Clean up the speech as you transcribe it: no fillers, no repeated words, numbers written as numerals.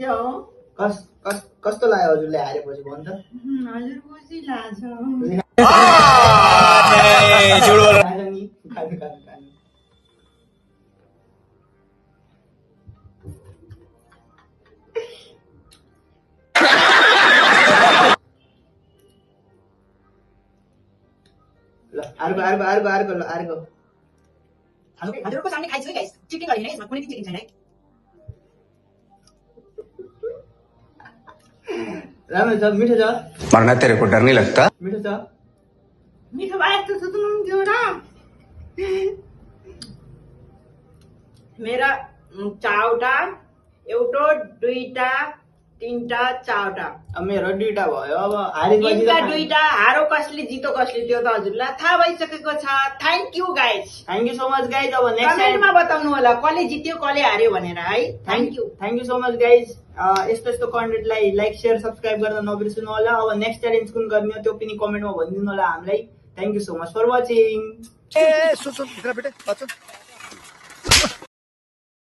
यो कस्तो लाग्यो हजुरले हारेपछि भन्छ हजुर खुसी लाग्छ अर्को हजुरको सामने खाइछु है गाइस चिटिङ गरिन है यसमा कुनै चिटिङ छैन है राम्रो छ मिठो छ मरना तेरे को डर नहीं लगता मिठो छ मिठो भए त सुत्नुहुन्थ्यो र मेरा चारवटा एउटो दुईटा तीनटा चारवटा अब मेरो दुईटा भयो अब हारेपछि तीनटा दुईटा हारो कसले जितो कसले त्यो त हजुरलाई थाहा भइसकेको छ thank you guys thank you so much guys अब नेक्स्ट कमेन्टमा बताउनु होला कसले जित्यो कसले हार्यो भनेर है thank you so much guys यस्तो कन्टेन्टलाई लाइक शेयर सब्सक्राइब गर्न नबिर्सनु होला अब नेक्स्ट च्यालेन्ज कुन गर्ने हो त्यो पनि कमेन्टमा भनिदिनु होला हामीलाई thank you so much for watching